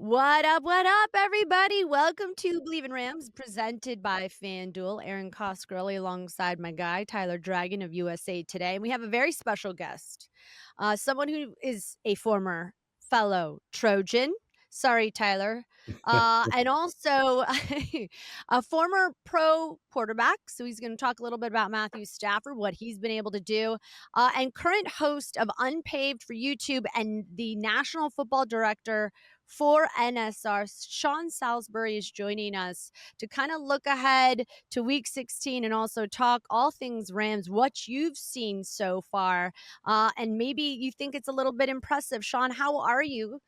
What up, everybody? Welcome to Bleav in Rams, presented by Fanduel. Erin Coscarelli alongside my guy, Tyler Dragon of USA Today. And we have a very special guest, someone who is a former fellow Trojan. Sorry, Tyler. And also a former pro quarterback. So he's going to talk a little bit about Matthew Stafford, what he's been able to do, and current host of Unpaved for YouTube and the national football director for NSR. Sean Salisbury is joining us to kind of look ahead to week 16 and also talk all things Rams, what you've seen so far. And maybe you think it's a little bit impressive. Sean, how are you?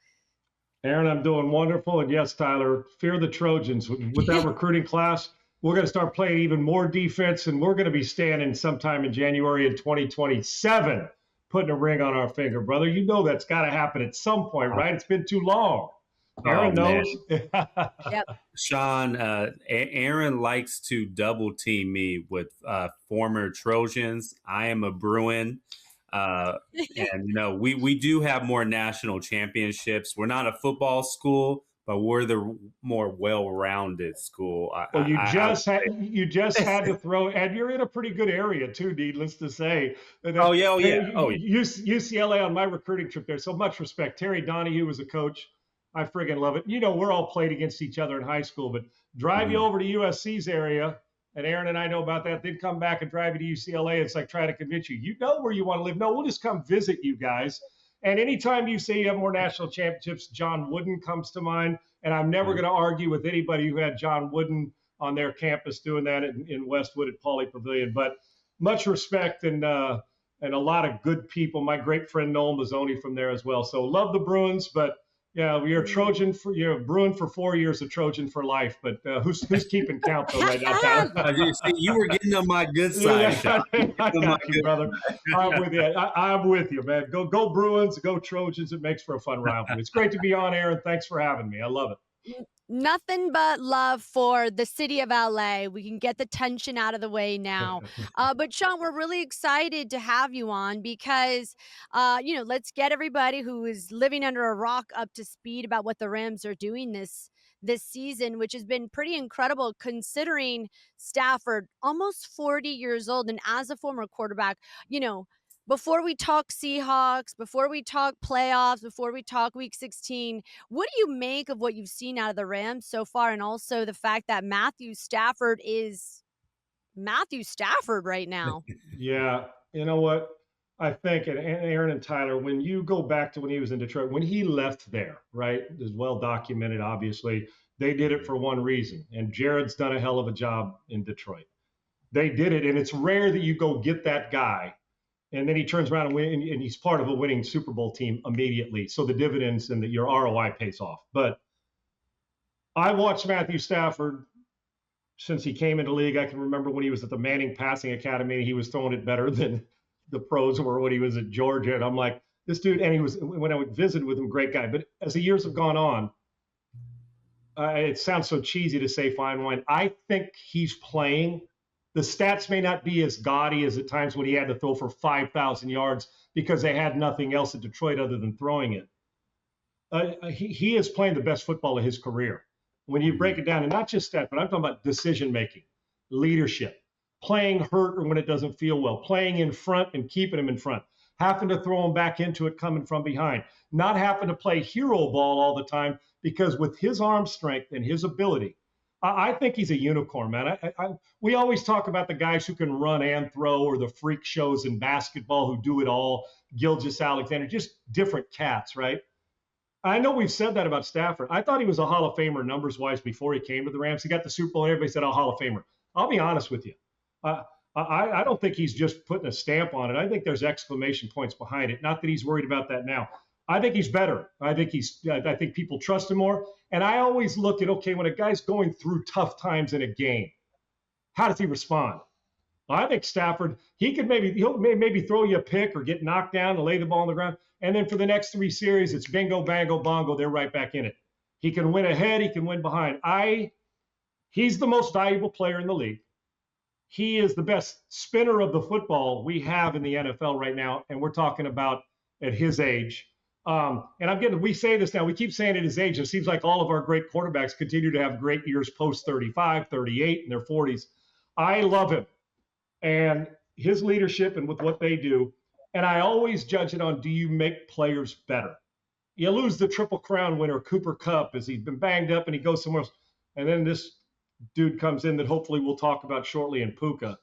Erin, I'm doing wonderful. And yes, Tyler, fear the Trojans. With that recruiting class, we're going to start playing even more defense, and we're going to be standing sometime in January in 2027, putting a ring on our finger, brother. You know that's got to happen at some point, right? It's been too long. Erin knows. Yep. Sean, Erin likes to double team me with former Trojans. I am a Bruin. And, we do have more national championships. We're not a football school, but we're the more well-rounded school. You just had to throw, and you're in a pretty good area too, needless to say. Oh, yeah. UCLA on my recruiting trip there. So much respect. Terry Donahue was a coach. I friggin' love it. We're all played against each other in high school, but drive you over to USC's area, and Erin and I know about that. Then come back and drive you to UCLA. It's like trying to convince you. You know where you want to live. No, we'll just come visit you guys. And anytime you say you have more national championships, John Wooden comes to mind. And I'm never going to argue with anybody who had John Wooden on their campus doing that in Westwood at Pauley Pavilion. But much respect and a lot of good people. My great friend Noel Mazzoni from there as well. So love the Bruins, but yeah, you're a Trojan you're a Bruin for 4 years, a Trojan for life. But who's keeping count though right now? You were getting on my good side. I got you, brother. I'm with you. I'm with you, man. Go Bruins, go Trojans. It makes for a fun rivalry. It's great to be on, Erin. Thanks for having me. I love it. Nothing but love for the city of LA. We can get the tension out of the way now. But Sean, we're really excited to have you on because, let's get everybody who is living under a rock up to speed about what the Rams are doing this season, which has been pretty incredible considering Stafford, almost 40 years old. And as a former quarterback, before we talk Seahawks, before we talk playoffs, before we talk week 16, what do you make of what you've seen out of the Rams so far? And also the fact that Matthew Stafford is Matthew Stafford right now. Yeah. You know what? I think, and Erin and Tyler, when you go back to when he was in Detroit, when he left there, right, is well documented, obviously, they did it for one reason. And Jared's done a hell of a job in Detroit. They did it. And it's rare that you go get that guy and then he turns around and win, and he's part of a winning Super Bowl team immediately. So the dividends and your ROI pays off. But I watched Matthew Stafford since he came into the league. I can remember when he was at the Manning Passing Academy, he was throwing it better than the pros were when he was at Georgia. And I'm like, this dude, and he was, when I would visit with him, great guy. But as the years have gone on, it sounds so cheesy to say fine wine. I think he's playing. The stats may not be as gaudy as at times when he had to throw for 5,000 yards because they had nothing else at Detroit other than throwing it. He is playing the best football of his career. When you break it down, and not just that, but I'm talking about decision-making, leadership, playing hurt or when it doesn't feel well, playing in front and keeping him in front, having to throw him back into it coming from behind, not having to play hero ball all the time because with his arm strength and his ability, I think he's a unicorn, man. We always talk about the guys who can run and throw or the freak shows in basketball who do it all, Gilgeous-Alexander, just different cats, right? I know we've said that about Stafford. I thought he was a Hall of Famer numbers-wise before he came to the Rams. He got the Super Bowl and everybody said, Hall of Famer. I'll be honest with you. I don't think he's just putting a stamp on it. I think there's exclamation points behind it. Not that he's worried about that now. I think he's better. I think people trust him more. And I always look at, okay, when a guy's going through tough times in a game, how does he respond? Well, I think Stafford, he'll maybe throw you a pick or get knocked down and lay the ball on the ground. And then for the next 3 series, it's bingo, bango, bongo. They're right back in it. He can win ahead. He can win behind. He's the most valuable player in the league. He is the best spinner of the football we have in the NFL right now. And we're talking about at his age. And we say this now, we keep saying it his age. It seems like all of our great quarterbacks continue to have great years post 35, 38 in their 40s. I love him and his leadership and with what they do. And I always judge it on, do you make players better? You lose the Triple Crown winner, Cooper Kupp, as he's been banged up and he goes somewhere else. And then this dude comes in that hopefully we'll talk about shortly in Puka.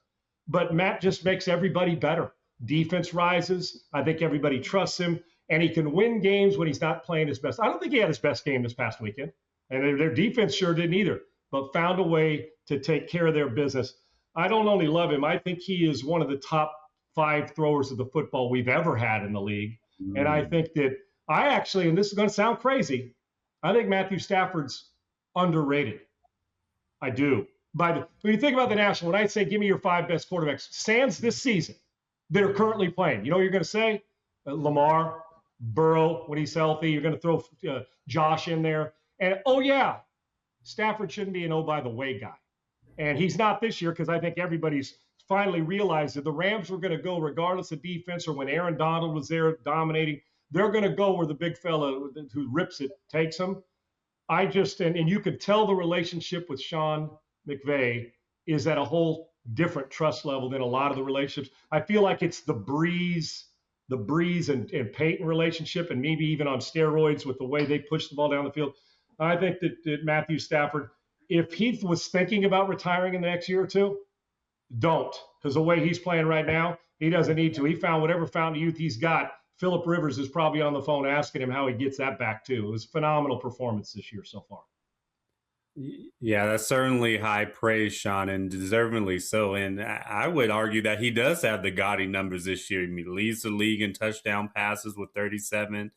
But Matt just makes everybody better. Defense rises. I think everybody trusts him. And he can win games when he's not playing his best. I don't think he had his best game this past weekend. And their defense sure didn't either, but found a way to take care of their business. I don't only love him, I think he is one of the top 5 throwers of the football we've ever had in the league. And I think that I actually, and this is going to sound crazy, I think Matthew Stafford's underrated. I do. When you think about the national, when I say give me your 5 best quarterbacks, sans this season, that are currently playing, you know what you're going to say? Lamar, Burrow, when he's healthy, you're going to throw Josh in there. And, oh, yeah, Stafford shouldn't be an oh-by-the-way guy. And he's not this year because I think everybody's finally realized that the Rams were going to go regardless of defense or when Aaron Donald was there dominating. They're going to go where the big fella who rips it takes them. And you could tell the relationship with Sean McVay is at a whole different trust level than a lot of the relationships. I feel like it's the Breeze and Peyton relationship, and maybe even on steroids with the way they push the ball down the field. I think that Matthew Stafford, if he was thinking about retiring in the next year or two, don't. Because the way he's playing right now, he doesn't need to. He found whatever fountain of youth he's got. Phillip Rivers is probably on the phone asking him how he gets that back too. It was a phenomenal performance this year so far. Yeah, that's certainly high praise, Sean, and deservingly so. And I would argue that he does have the gaudy numbers this year. He leads the league in touchdown passes with 37,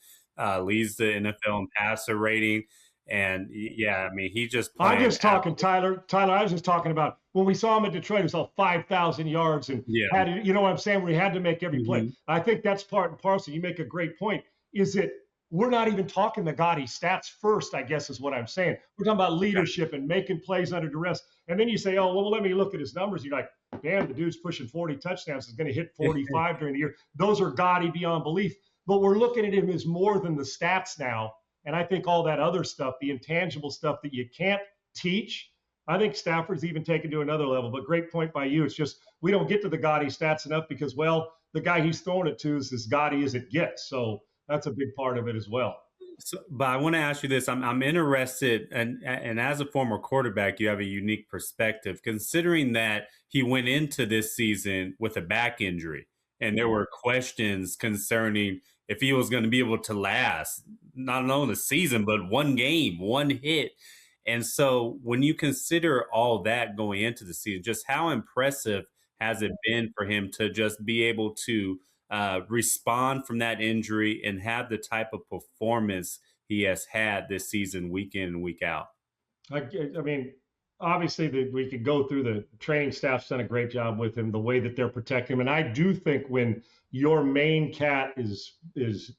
leads the NFL in passer rating. And yeah, I mean, he just. I'm just talking, Tyler. I was just talking about when we saw him at Detroit, he saw 5,000 yards and had to, you know what I'm saying, where he had to make every play. I think that's part and parcel. You make a great point. Is that we're not even talking the gaudy stats first, I guess is what I'm saying. We're talking about leadership and making plays under duress. And then you say, oh, well, let me look at his numbers. You're like, damn, the dude's pushing 40 touchdowns. He's going to hit 45 during the year. Those are gaudy beyond belief. But we're looking at him as more than the stats now. And I think all that other stuff, the intangible stuff that you can't teach, I think Stafford's even taken to another level. But great point by you. It's just we don't get to the gaudy stats enough because, well, the guy he's throwing it to is as gaudy as it gets. So that's a big part of it as well. So, but I want to ask you this. I'm interested, and as a former quarterback, you have a unique perspective, considering that he went into this season with a back injury, and there were questions concerning if he was going to be able to last not only the season, but one game, one hit. And so when you consider all that going into the season, just how impressive has it been for him to just be able to respond from that injury and have the type of performance he has had this season, week in and week out? I mean, obviously we could go through the training staff's done a great job with him, the way that they're protecting him. And I do think when your main cat is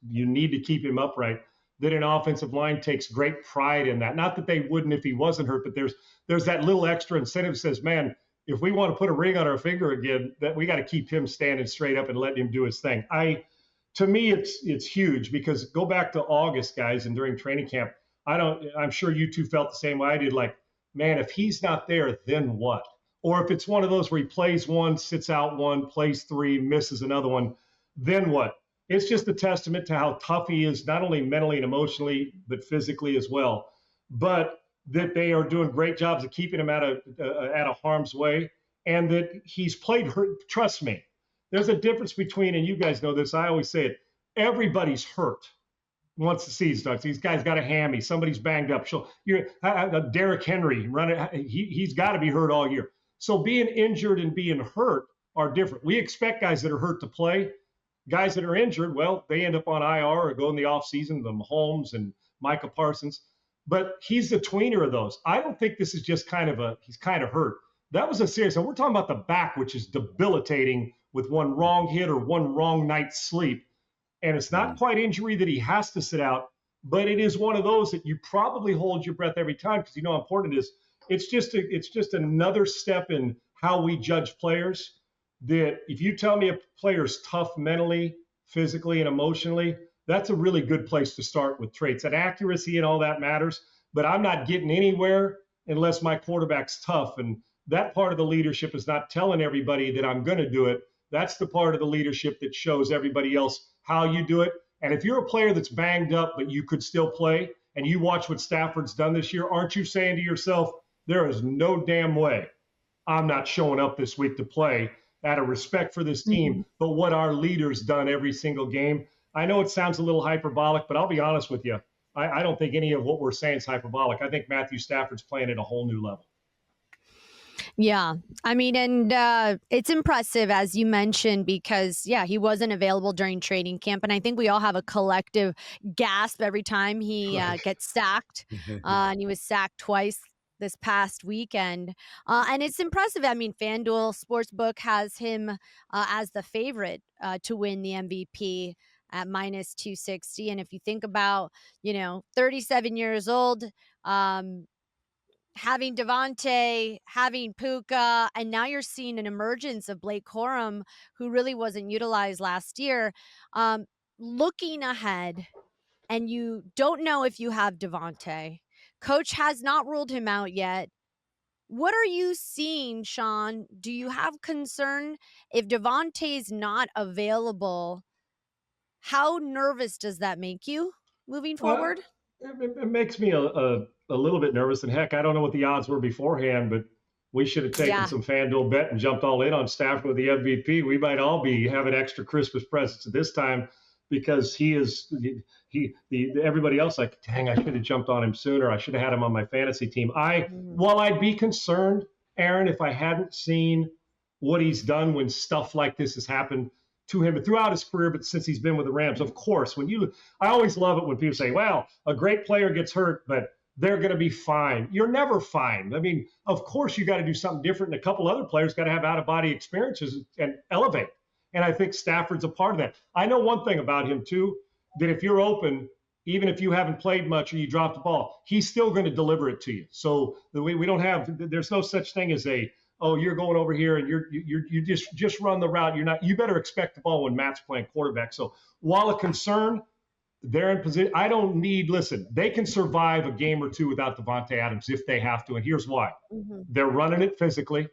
you need to keep him upright, that an offensive line takes great pride in that. Not that they wouldn't if he wasn't hurt, but there's that little extra incentive that says, man, if we want to put a ring on our finger again, that we got to keep him standing straight up and letting him do his thing. To me, it's huge because go back to August, guys, and during training camp, I'm sure you two felt the same way I did. Like, man, if he's not there, then what? Or if it's one of those where he plays one, sits out one, plays 3, misses another one, then what? It's just a testament to how tough he is, not only mentally and emotionally, but physically as well. But that they are doing great jobs of keeping him out of harm's way, and that he's played hurt. Trust me, there's a difference between, and you guys know this, I always say it, everybody's hurt once the season starts. These guys got a hammy, somebody's banged up. Derrick Henry, he's got to be hurt all year. So being injured and being hurt are different. We expect guys that are hurt to play. Guys that are injured, well, they end up on IR or go in the offseason, the Mahomes and Micah Parsons. But he's the tweener of those. I don't think this is just he's kind of hurt. That was a serious, and we're talking about the back, which is debilitating with one wrong hit or one wrong night's sleep. And it's not quite injury that he has to sit out, but it is one of those that you probably hold your breath every time because you know how important it is. It's just another step in how we judge players, that if you tell me a player's tough mentally, physically, and emotionally, that's a really good place to start with traits. And accuracy and all that matters, but I'm not getting anywhere unless my quarterback's tough. And that part of the leadership is not telling everybody that I'm going to do it. That's the part of the leadership that shows everybody else how you do it. And if you're a player that's banged up, but you could still play, and you watch what Stafford's done this year, aren't you saying to yourself, there is no damn way I'm not showing up this week to play out of respect for this team, but what our leaders done every single game? I know it sounds a little hyperbolic, but I'll be honest with you. I don't think any of what we're saying is hyperbolic. I think Matthew Stafford's playing at a whole new level. Yeah. I mean, and it's impressive, as you mentioned, because, yeah, he wasn't available during training camp. And I think we all have a collective gasp every time he gets sacked. And he was sacked twice this past weekend. And it's impressive. I mean, Fanduel Sportsbook has him as the favorite to win the MVP at minus 260. And if you think about, 37 years old, having Davante, having Puka, and now you're seeing an emergence of Blake Corum, who really wasn't utilized last year. Looking ahead, and you don't know if you have Davante. Coach has not ruled him out yet. What are you seeing, Sean? Do you have concern if Davante's not available? How nervous does that make you moving forward? It makes me a little bit nervous. And heck, I don't know what the odds were beforehand, but we should have taken some FanDuel bet and jumped all in on Stafford with the MVP. We might all be having extra Christmas presents at this time because everybody else like, dang, I should have jumped on him sooner. I should have had him on my fantasy team. While I'd be concerned, Erin, if I hadn't seen what he's done when stuff like this has happened to him throughout his career, but since he's been with the Rams, of course, I always love it when people say, well, a great player gets hurt, but they're going to be fine. You're never fine. I mean, of course, you got to do something different. And a couple other players got to have out-of-body experiences and elevate. And I think Stafford's a part of that. I know one thing about him, too, that if you're open, even if you haven't played much or you drop the ball, he's still going to deliver it to you. So there's no such thing as you're going over here and you just run the route. You better expect the ball when Matt's playing quarterback. So while a concern, they're in position. They can survive a game or two without Davante Adams if they have to. And here's why. They're running it physically.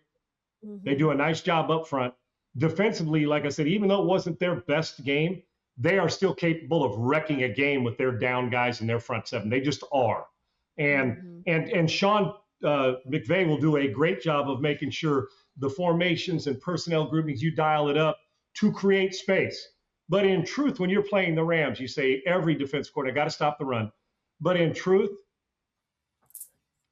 They do a nice job up front. Defensively, like I said, even though it wasn't their best game, they are still capable of wrecking a game with their down guys in their front seven. They just are. And Sean McVay will do a great job of making sure the formations and personnel groupings, you dial it up to create space. But in truth, when you're playing the Rams, you say every defense coordinator got to stop the run. But in truth,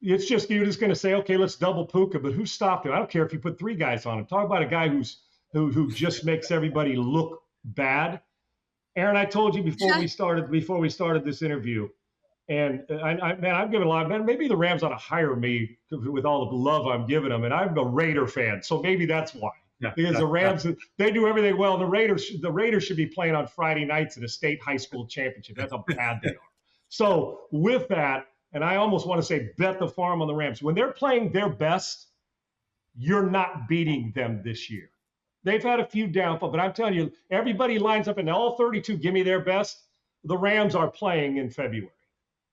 you're just going to say, okay, let's double Puka, but who stopped him? I don't care if you put three guys on him. Talk about a guy who just makes everybody look bad. Erin, I told you before we started this interview, and I'm giving a lot. Man, maybe the Rams ought to hire me with all the love I'm giving them, and I'm a Raider fan, so maybe that's why. Because the Rams, they do everything well. The Raiders should be playing on Friday nights at a state high school championship. That's how bad they are. So with that, and I almost want to say bet the farm on the Rams. When they're playing their best, you're not beating them this year. They've had a few downfalls, but I'm telling you, everybody lines up and all 32 give me their best. The Rams are playing in February.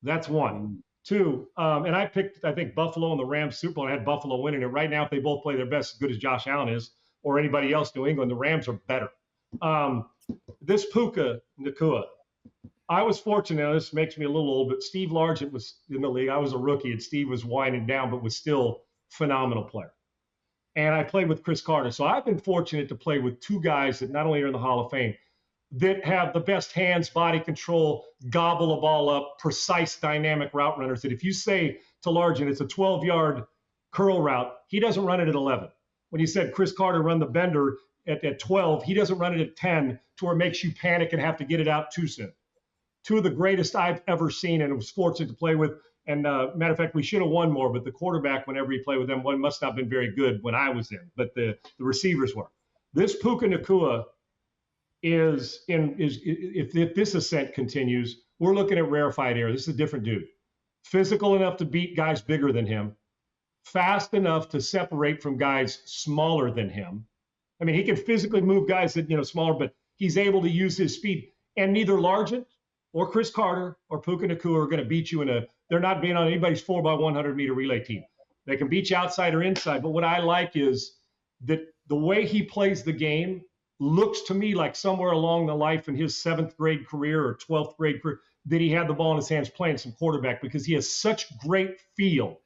That's one. Two, and I picked, I think, Buffalo and the Rams Super Bowl. I had Buffalo winning it. Right now, if they both play their best, as good as Josh Allen is, or anybody else in New England, the Rams are better. This Puka Nacua, I was fortunate. Now, this makes me a little old, but Steve Largent was in the league. I was a rookie, and Steve was winding down, but was still a phenomenal player. And I played with Chris Carter. So I've been fortunate to play with two guys that not only are in the Hall of Fame, that have the best hands, body control, gobble a ball up, precise, dynamic route runners. That if you say to Largent, it's a 12-yard curl route, he doesn't run it at 11. When you said Chris Carter run the bender at 12, he doesn't run it at 10 to where it makes you panic and have to get it out too soon. Two of the greatest I've ever seen, and was fortunate to play with. And matter of fact, we should have won more, but the quarterback, whenever he played with them, one must not have been very good when I was in, but the receivers were. This Puka Nacua if this ascent continues, we're looking at rarefied air. This is a different dude. Physical enough to beat guys bigger than him. Fast enough to separate from guys smaller than him. I mean, he can physically move guys that, smaller, but he's able to use his speed. And neither Largent or Chris Carter or Puka Nacua are going to beat you they're not being on anybody's 4x100 meter relay team. They can beat you outside or inside. But what I like is that the way he plays the game looks to me like somewhere along the life in his 7th grade career or 12th grade career that he had the ball in his hands playing some quarterback, because he has such great feel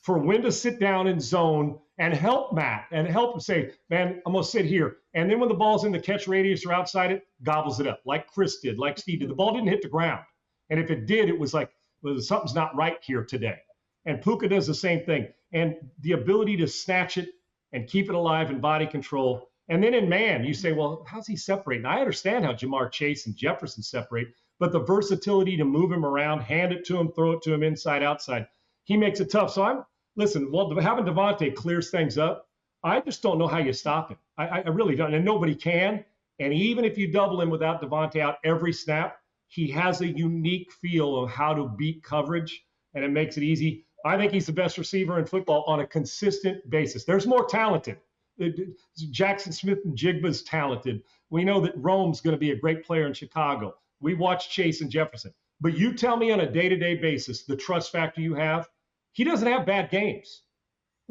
for when to sit down in zone and help Matt and help him say, man, I'm going to sit here. And then when the ball's in the catch radius or outside it, gobbles it up like Chris did, like Steve did. The ball didn't hit the ground. And if it did, it was like, well, something's not right here today. And Puka does the same thing. And the ability to snatch it and keep it alive in body control. And then in man, you say, well, how's he separating? I understand how Jamar Chase and Jefferson separate, but the versatility to move him around, hand it to him, throw it to him inside, outside, he makes it tough. So having Davante clears things up. I just don't know how you stop him. I really don't. And nobody can. And even if you double him without Davante out every snap, he has a unique feel of how to beat coverage, and it makes it easy. I think he's the best receiver in football on a consistent basis. There's more talented. Jackson Smith and Jigba's talented. We know that Rome's going to be a great player in Chicago. We watch Chase and Jefferson. But you tell me on a day-to-day basis, the trust factor you have, he doesn't have bad games.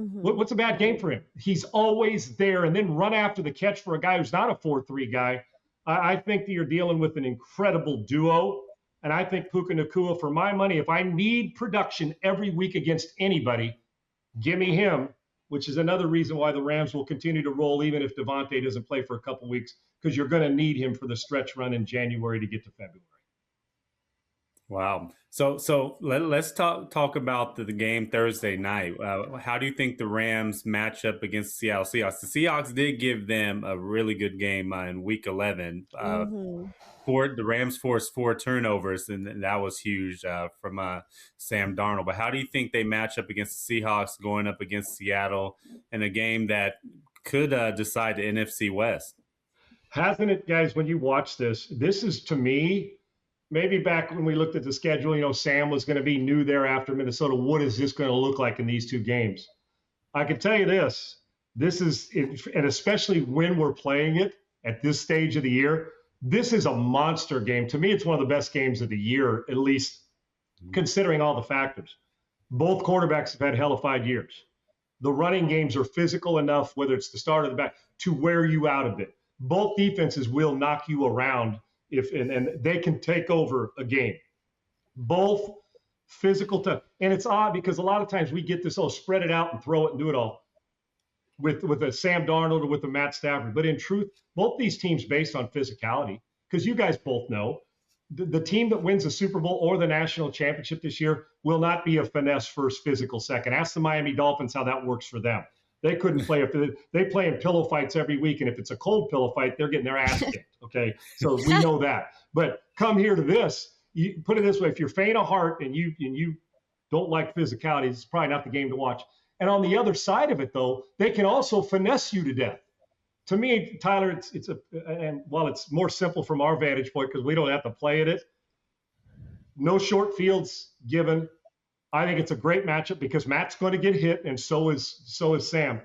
Mm-hmm. What's a bad game for him? He's always there, and then run after the catch for a guy who's not a 4-3 guy. I think that you're dealing with an incredible duo, and I think Puka Nacua, for my money, if I need production every week against anybody, give me him, which is another reason why the Rams will continue to roll even if Davante doesn't play for a couple weeks, because you're going to need him for the stretch run in January to get to February. Wow. So let's talk about the game Thursday night. How do you think the Rams match up against the Seattle Seahawks? The Seahawks did give them a really good game in Week 11. The Rams forced 4 turnovers, and that was huge from Sam Darnold. But how do you think they match up against the Seahawks going up against Seattle in a game that could decide the NFC West? Hasn't it, guys, when you watch this is, to me, maybe back when we looked at the schedule, Sam was going to be new there after Minnesota. What is this going to look like in these 2 games? I can tell you this is, and especially when we're playing it at this stage of the year, this is a monster game. To me, it's one of the best games of the year, at least considering all the factors. Both quarterbacks have had hellified years. The running games are physical enough, whether it's the start or the back, to wear you out of it. Both defenses will knock you around and they can take over a game. Both physical and it's odd because a lot of times we get this, spread it out and throw it and do it all with a Sam Darnold or with a Matt Stafford. But in truth, both these teams based on physicality, because you guys both know the team that wins the Super Bowl or the national championship this year will not be a finesse first, physical second. Ask the Miami Dolphins how that works for them. They couldn't play they play in pillow fights every week, and if it's a cold pillow fight, they're getting their ass kicked. Okay, so we know that. But come here to this. You put it this way: if you're faint of heart and you don't like physicality, it's probably not the game to watch. And on the other side of it, though, they can also finesse you to death. To me, Tyler, and while it's more simple from our vantage point because we don't have to play at it, no short fields given. I think it's a great matchup because Matt's going to get hit, and so is Sam.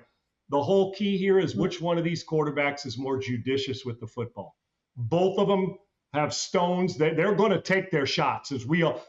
The whole key here is which one of these quarterbacks is more judicious with the football. Both of them have stones. They're going to take their shots.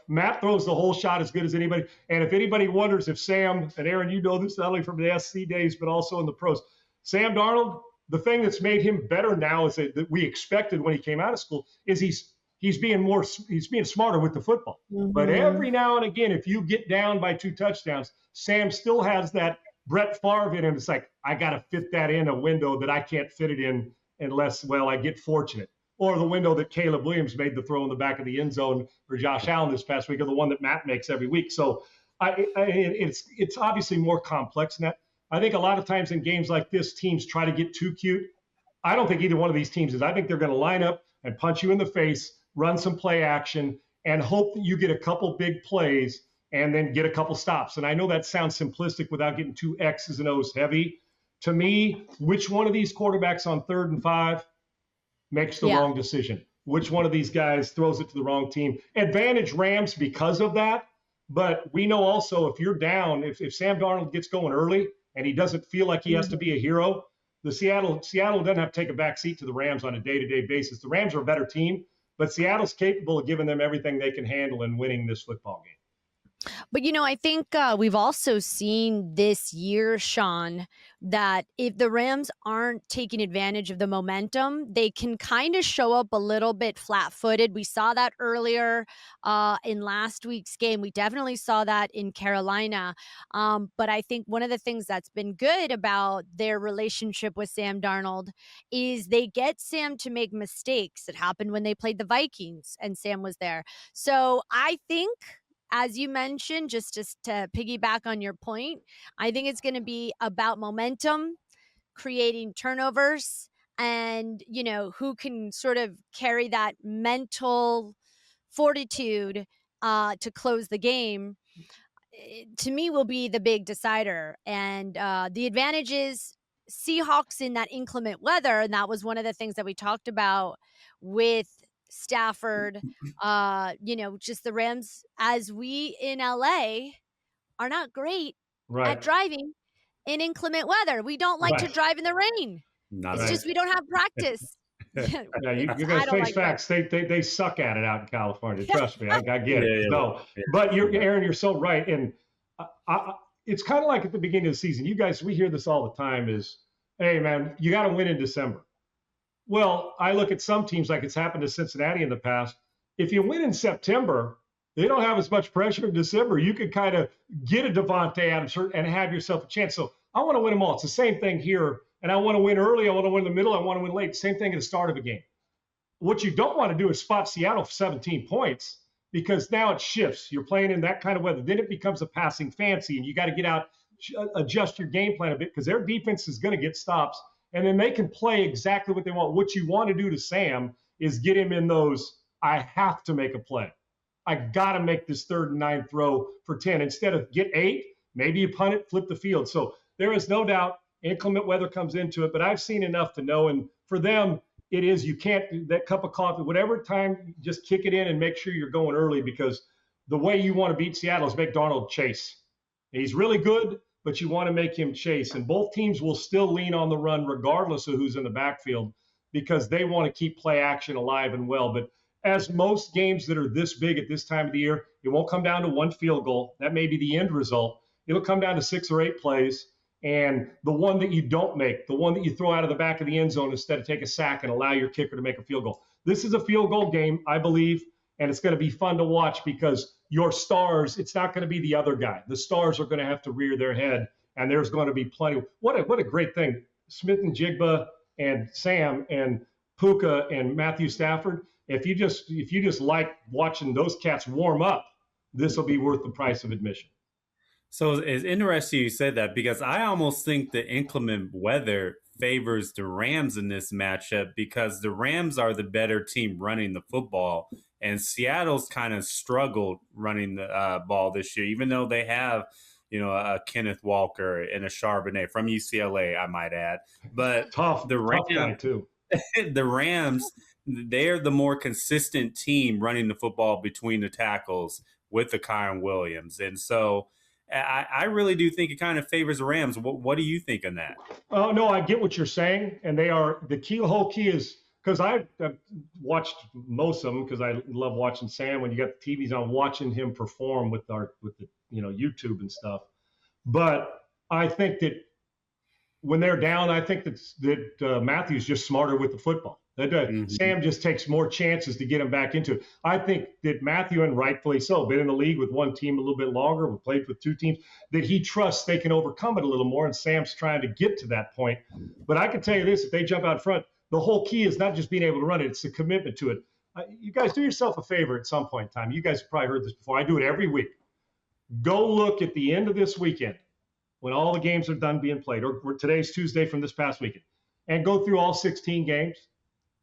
Matt throws the whole shot as good as anybody. And if anybody wonders if Sam, and Erin, you know this not only from the SC days, but also in the pros, Sam Darnold, the thing that's made him better now is that we expected when he came out of school is he's being smarter with the football. Mm-hmm. But every now and again, if you get down by 2 touchdowns, Sam still has that Brett Favre in him. It's like, I got to fit that in a window that I can't fit it in unless, I get fortunate. Or the window that Caleb Williams made the throw in the back of the end zone for Josh Allen this past week, or the one that Matt makes every week. So it's obviously more complex than that. I think a lot of times in games like this, teams try to get too cute. I don't think either one of these teams is. I think they're going to line up and punch you in the face, run some play action, and hope that you get a couple big plays and then get a couple stops. And I know that sounds simplistic without getting too X's and O's heavy. To me, which one of these quarterbacks on 3rd and 5 makes the wrong decision? Which one of these guys throws it to the wrong team? Advantage Rams because of that. But we know also if you're down, if Sam Darnold gets going early and he doesn't feel like he has to be a hero, the Seattle doesn't have to take a back seat to the Rams on a day-to-day basis. The Rams are a better team, But Seattle's capable of giving them everything they can handle and winning this football game. But, I think we've also seen this year, Sean, that if the Rams aren't taking advantage of the momentum, they can kind of show up a little bit flat footed. We saw that earlier in last week's game. We definitely saw that in Carolina. But I think one of the things that's been good about their relationship with Sam Darnold is they get Sam to make mistakes. It happened when they played the Vikings and Sam was there. So I think, as you mentioned, just to piggyback on your point, I think it's going to be about momentum, creating turnovers, and, who can sort of carry that mental fortitude to close the game. To me, will be the big decider. And the advantage is Seahawks in that inclement weather. And that was one of the things that we talked about with Stafford. Just the Rams, as we in LA are not great at Right. driving in inclement weather. We don't like to drive in the rain. Not It's Right. just we don't have practice. Yeah, you're I going to don't face like that. facts. They suck at it out in California. Trust me, I get it. Yeah. No, but Erin, you're so right. And it's kind of like at the beginning of the season. You guys, we hear this all the time: is, hey man, you got to win in December. Well, I look at some teams like it's happened to Cincinnati in the past. If you win in September, they don't have as much pressure in December. You can kind of get a Davante Adams and have yourself a chance. So I want to win them all. It's the same thing here. And I want to win early. I want to win in the middle. I want to win late. Same thing at the start of a game. What you don't want to do is spot Seattle for 17 points, because now it shifts. You're playing in that kind of weather. Then it becomes a passing fancy, and you got to get out, adjust your game plan a bit, because their defense is going to get stops, and then they can play exactly what they want. What you want to do to Sam is get him in those, I have to make a play. I got to make this 3rd and 9 throw for 10. Instead of get 8, maybe you punt it, flip the field. So there is no doubt inclement weather comes into it, but I've seen enough to know. And for them, it is, you can't, that cup of coffee, whatever time, just kick it in and make sure you're going early, because the way you want to beat Seattle is make Darnold chase. He's really good, but you want to make him chase. And both teams will still lean on the run regardless of who's in the backfield, because they want to keep play action alive and well. But as most games that are this big at this time of the year, it won't come down to one field goal. That may be the end result. It'll come down to 6 or 8 plays. And the one that you don't make, the one that you throw out of the back of the end zone instead of take a sack and allow your kicker to make a field goal. This is a field goal game, I believe, and it's going to be fun to watch, because your stars, it's not going to be the other guy. The stars are going to have to rear their head, and there's going to be plenty. What a great thing. Smith and Jigba and Sam and Puka and Matthew Stafford. If you just like watching those cats warm up, this will be worth the price of admission. So it's interesting you said that, because I almost think the inclement weather favors the Rams in this matchup, because the Rams are the better team running the football, and Seattle's kind of struggled running the ball this year, even though they have, a Kenneth Walker and a Charbonnet from UCLA, I might add. But tough guy too. The Rams, they're the more consistent team running the football between the tackles with the Kyron Williams, and so I really do think it kind of favors the Rams. What do you think on that? Oh, no, I get what you're saying. And they are, the whole key is, because I've watched most of them, because I love watching Sam when you got the TVs on, watching him perform with the YouTube and stuff. But I think that when they're down, I think that Matthew's just smarter with the football. Sam just takes more chances to get him back into it. I think that Matthew, and rightfully so, been in the league with one team a little bit longer, we played with 2 teams, that he trusts they can overcome it a little more, and Sam's trying to get to that point. But I can tell you this, if they jump out front, the whole key is not just being able to run it, it's the commitment to it. You guys do yourself a favor at some point in time. You guys have probably heard this before. I do it every week. Go look at the end of this weekend, when all the games are done being played, or today's Tuesday from this past weekend, and go through all 16 games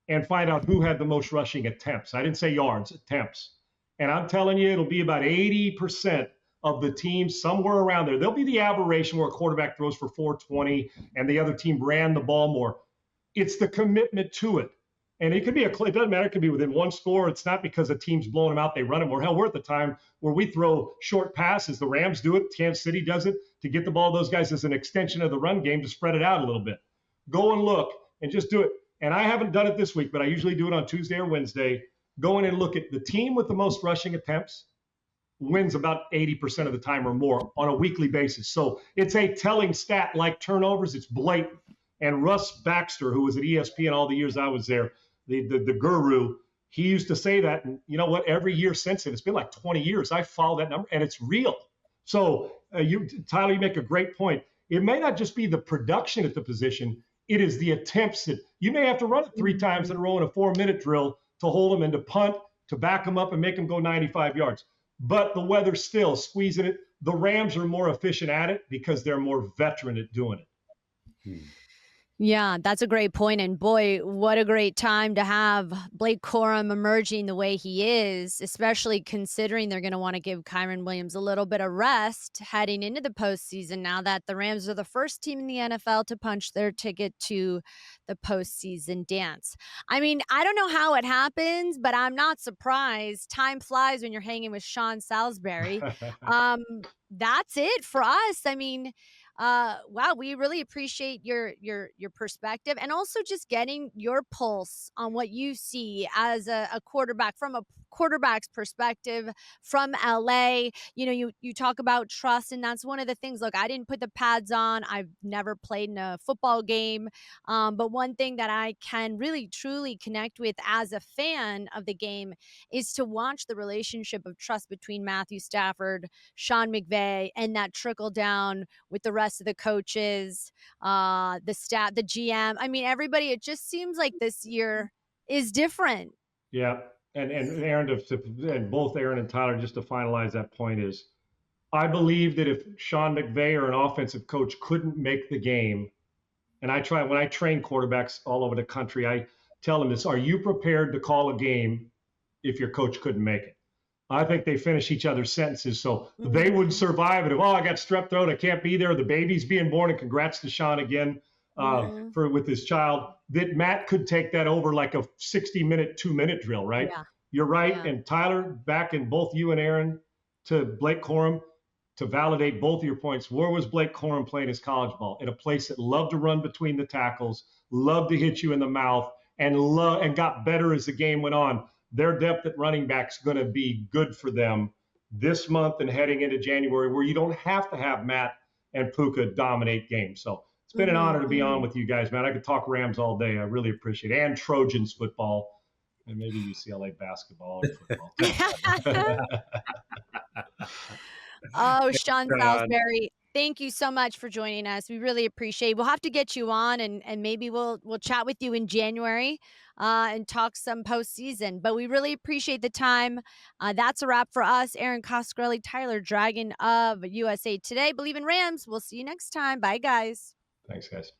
and find out who had the most rushing attempts. I didn't say yards, attempts. And I'm telling you, it'll be about 80% of the teams somewhere around there. There'll be the aberration where a quarterback throws for 420 and the other team ran the ball more. It's the commitment to it. And it could be it doesn't matter. It could be within one score. It's not because a team's blowing them out, they run it more. Hell, we're at the time where we throw short passes. The Rams do it. Kansas City does it to get the ball to those guys as an extension of the run game to spread it out a little bit. Go and look and just do it. And I haven't done it this week, but I usually do it on Tuesday or Wednesday. go in and look at the team with the most rushing attempts wins about 80% of the time or more on a weekly basis. So it's a telling stat like turnovers. It's blatant. And Russ Baxter, who was at ESPN all the years I was there, the guru, he used to say that. And you know what? Every year since then, it's been like 20 years, I follow that number, and it's real. So Tyler, you make a great point. It may not just be the production at the position. It is the attempts that you may have to run it 3 times in a row in a 4-minute drill to hold them and to punt, to back them up and make them go 95 yards. But the weather's still squeezing it. The Rams are more efficient at it because they're more veteran at doing it. Yeah, that's a great point. And boy, what a great time to have Blake Corum emerging the way he is, especially considering they're going to want to give Kyren Williams a little bit of rest heading into the postseason now that the Rams are the first team in the NFL to punch their ticket to the postseason dance. I mean, I don't know how it happens, but I'm not surprised. Time flies when you're hanging with Sean Salisbury. That's it for us. I mean, wow, we really appreciate your perspective and also just getting your pulse on what you see as a quarterback from a quarterback's perspective from LA. You know, you talk about trust, and that's one of the things. Look, I didn't put the pads on. I've never played in a football game, but one thing that I can really truly connect with as a fan of the game is to watch the relationship of trust between Matthew Stafford, Sean McVay, and that trickle down with the rest of the coaches, the staff, the GM. I mean, everybody, it just seems like this year is different. Yeah. And Erin, and both Erin and Tyler, just to finalize that point is, I believe that if Sean McVay or an offensive coach couldn't make the game, and when I train quarterbacks all over the country, I tell them this: are you prepared to call a game if your coach couldn't make it? I think they finish each other's sentences, so they would survive it. If, I got strep throat, I can't be there, the baby's being born, and congrats to Sean again with his child, that Matt could take that over like a 60-minute, 2-minute drill, right? Yeah. You're right. Yeah. And Tyler, back in both you and Erin to Blake Corum, to validate both of your points, where was Blake Corum playing his college ball? At a place that loved to run between the tackles, loved to hit you in the mouth, and got better as the game went on. Their depth at running back is going to be good for them this month and heading into January, where you don't have to have Matt and Puka dominate games. So it's been an honor to be on with you guys, man. I could talk Rams all day. I really appreciate it. And Trojans football, and maybe UCLA basketball or football. Oh, Sean Salisbury, thank you so much for joining us. We really appreciate it. We'll have to get you on, and maybe we'll chat with you in January and talk some postseason. But we really appreciate the time. That's a wrap for us. Erin Coscarelli, Tyler Dragon of USA Today. Bleav in Rams. We'll see you next time. Bye, guys. Thanks, guys.